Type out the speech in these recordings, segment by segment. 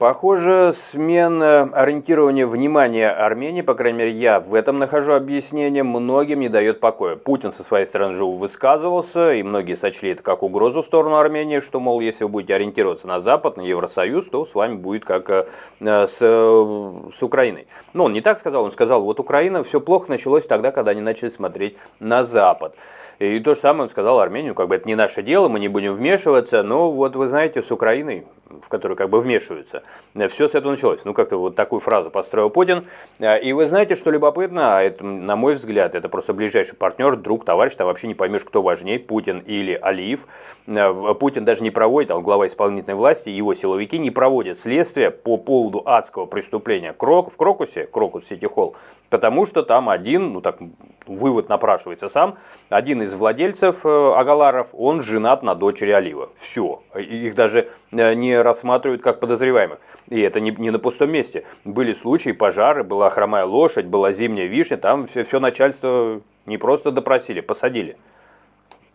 Похоже, смена ориентирования внимания Армении, по крайней мере, я в этом нахожу объяснение, многим не дает покоя. Путин со своей стороны же высказывался, и многие сочли это как угрозу в сторону Армении, что, мол, если вы будете ориентироваться на Запад, на Евросоюз, то с вами будет как с Украиной. Но он не так сказал, он сказал, вот Украина, все плохо началось тогда, когда они начали смотреть на Запад. И то же самое он сказал Армению, как бы это не наше дело, мы не будем вмешиваться, но вот вы знаете, с Украиной, в которую как бы вмешиваются, все с этого началось. Ну, как-то вот такую фразу построил Путин. И вы знаете, что любопытно, а это, на мой взгляд, это просто ближайший партнер, друг, товарищ, там вообще не поймешь, кто важнее, Путин или Алиев. Путин даже не проводит, он глава исполнительной власти, его силовики не проводят следствие по поводу адского преступления в Крокусе, Крокус Сити Холл, потому что там один, ну так вывод напрашивается сам, один из владельцев Агаларов, он женат на дочери Алиева. Все. Их даже не рассматривают как подозреваемых. И это не на пустом месте. Были случаи, пожары, была хромая лошадь, была зимняя вишня, там все начальство не просто допросили, посадили.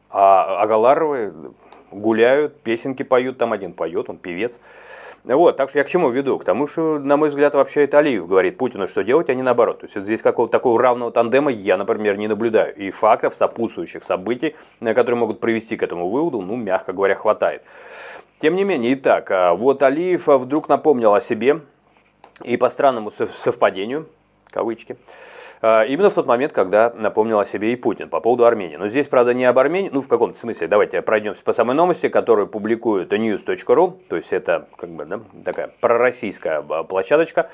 А Агаларовы гуляют, песенки поют, там один поет, он певец. Вот, так что я к чему веду? К тому, что, на мой взгляд, вообще это Алиев говорит Путину, что делать, а не наоборот. То есть здесь какого-то такого равного тандема я, например, не наблюдаю. И фактов, сопутствующих событий, которые могут привести к этому выводу, ну, мягко говоря, хватает. Тем не менее, итак, вот Алиев вдруг напомнил о себе, и по странному совпадению, кавычки, именно в тот момент, когда напомнил о себе и Путин по поводу Армении. Но здесь, правда, не об Армении, ну, в каком-то смысле, давайте пройдемся по самой новости, которую публикует news.ru, то есть это, как бы, да, такая пророссийская площадочка.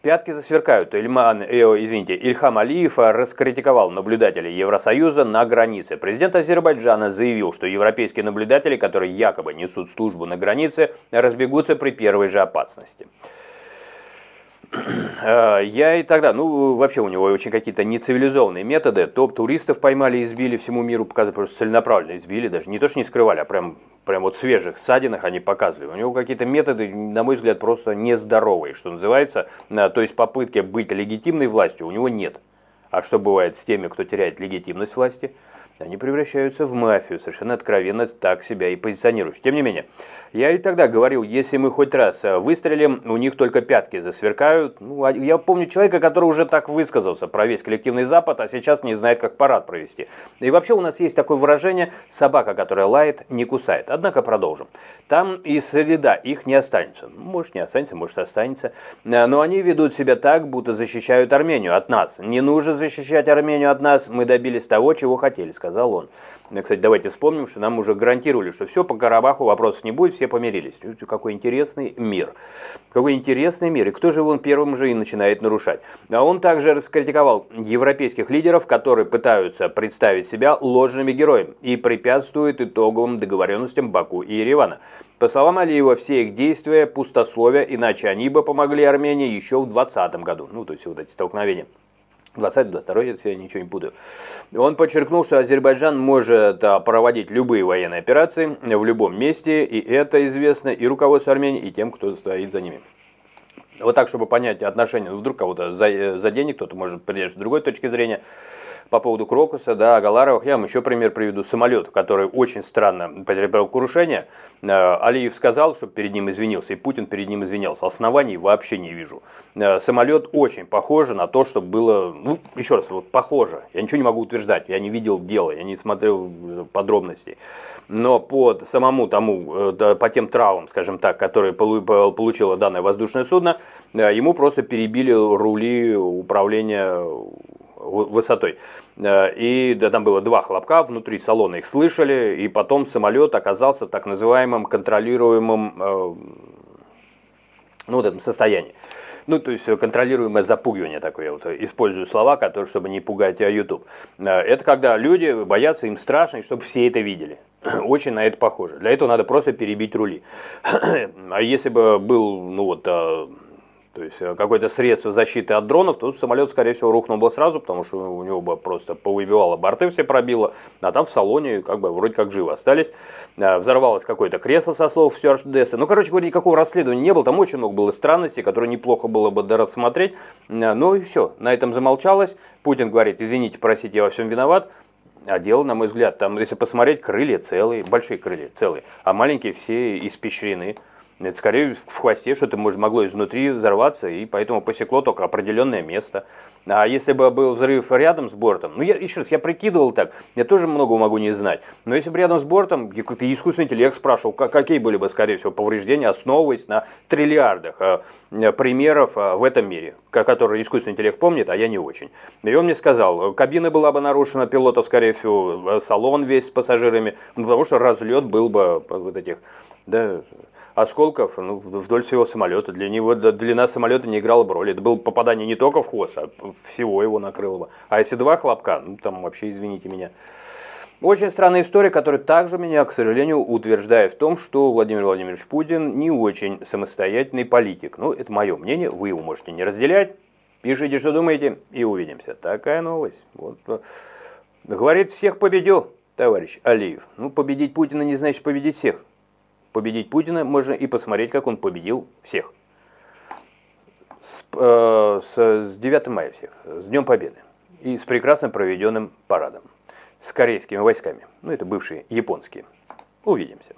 Пятки засверкают. Ильхам Алиев раскритиковал наблюдателей Евросоюза на границе. Президент Азербайджана заявил, что европейские наблюдатели, которые якобы несут службу на границе, разбегутся при первой же опасности. Я и тогда, ну, вообще у него очень какие-то нецивилизованные методы. Топ-туристов поймали, избили всему миру, показывали, просто целенаправленно избили, даже не то, что не скрывали, а прям вот свежих ссадинах они показывали. У него какие-то методы, на мой взгляд, просто нездоровые, что называется. То есть попытки быть легитимной властью у него нет. А что бывает с теми, кто теряет легитимность власти? Они превращаются в мафию, совершенно откровенно так себя и позиционируют. Тем не менее, я и тогда говорил, если мы хоть раз выстрелим, у них только пятки засверкают. Ну, я помню человека, который уже так высказался про весь коллективный Запад, а сейчас не знает, как парад провести. И вообще у нас есть такое выражение «собака, которая лает, не кусает». Однако продолжим. Там и следа их не останется. Может, не останется, может, останется. Но они ведут себя так, будто защищают Армению от нас. Не нужно защищать Армению от нас, мы добились того, чего хотели, сказал он. Кстати, давайте вспомним, что нам уже гарантировали, что все, по Карабаху вопросов не будет, все помирились. Какой интересный мир. Какой интересный мир. И кто же он первым же и начинает нарушать? А он также раскритиковал европейских лидеров, которые пытаются представить себя ложными героями и препятствуют итоговым договоренностям Баку и Еревана. По словам Алиева, все их действия пустословие, иначе они бы помогли Армении еще в 2020 году. Ну, то есть вот эти столкновения. 20-22, если я ничего не путаю. Он подчеркнул, что Азербайджан может проводить любые военные операции в любом месте, и это известно и руководству Армении, и тем, кто стоит за ними. Вот так, чтобы понять отношения, вдруг кого-то заденет, кто-то может придерживаться с другой точки зрения. По поводу Крокуса, да, Агаларовых, я вам еще пример приведу. Самолет, который очень странно потерпел крушение. Алиев сказал, что перед ним извинился, и Путин перед ним извинялся. Оснований вообще не вижу. Самолет очень похож на то, что было, ну, еще раз, вот похоже. Я ничего не могу утверждать, я не видел дела, я не смотрел подробностей. Но по самому тому, по тем травмам, скажем так, которые получило данное воздушное судно, ему просто перебили рули управления высотой. И да, там было 2 хлопка, внутри салона их слышали, и потом самолет оказался в так называемом контролируемом, ну, вот этом состоянии. Ну, то есть контролируемое запугивание такое, я вот использую слова, которые, чтобы не пугать YouTube. Это когда люди боятся, им страшно, и чтобы все это видели. Очень на это похоже. Для этого надо просто перебить рули. А если бы был, ну вот, то есть какое-то средство защиты от дронов, то самолет, скорее всего, рухнул бы сразу, потому что у него бы просто повыбивало борты, все пробило, а там в салоне как бы вроде как живы остались. Взорвалось какое-то кресло, со слов стюардессы. Ну, короче говоря, никакого расследования не было, там очень много было странностей, которые неплохо было бы дорассмотреть. Ну и все, на этом замолчалось. Путин говорит: извините, простите, я во всем виноват. А дело, на мой взгляд, там, если посмотреть, крылья целые, большие крылья целые, а маленькие все испещрены. Это скорее в хвосте что-то могло изнутри взорваться, и поэтому посекло только определенное место. А если бы был взрыв рядом с бортом, ну, еще раз, я прикидывал так, я тоже много могу не знать, но если бы рядом с бортом, как-то искусственный интеллект спрашивал, какие были бы, скорее всего, повреждения, основываясь на триллиардах примеров в этом мире, которые искусственный интеллект помнит, а я не очень. И он мне сказал, кабина была бы нарушена, пилотов, скорее всего, салон весь с пассажирами, потому что разлет был бы вот этих, да, осколков вдоль всего самолета. Для него длина самолета не играла бы роли. Это было попадание не только в хвост, а всего его накрыло бы. А если 2 хлопка, ну там вообще, извините меня. Очень странная история, которая также меня, к сожалению, утверждает в том, что Владимир Владимирович Путин не очень самостоятельный политик. Ну, это мое мнение, вы его можете не разделять. Пишите, что думаете, и увидимся. Такая новость. Вот. Говорит, всех победил, товарищ Алиев. Ну, победить Путина не значит победить всех. Победить Путина можно и посмотреть, как он победил всех. С 9 мая всех, с Днем Победы. И с прекрасно проведенным парадом. С корейскими войсками. Ну, это бывшие японские. Увидимся.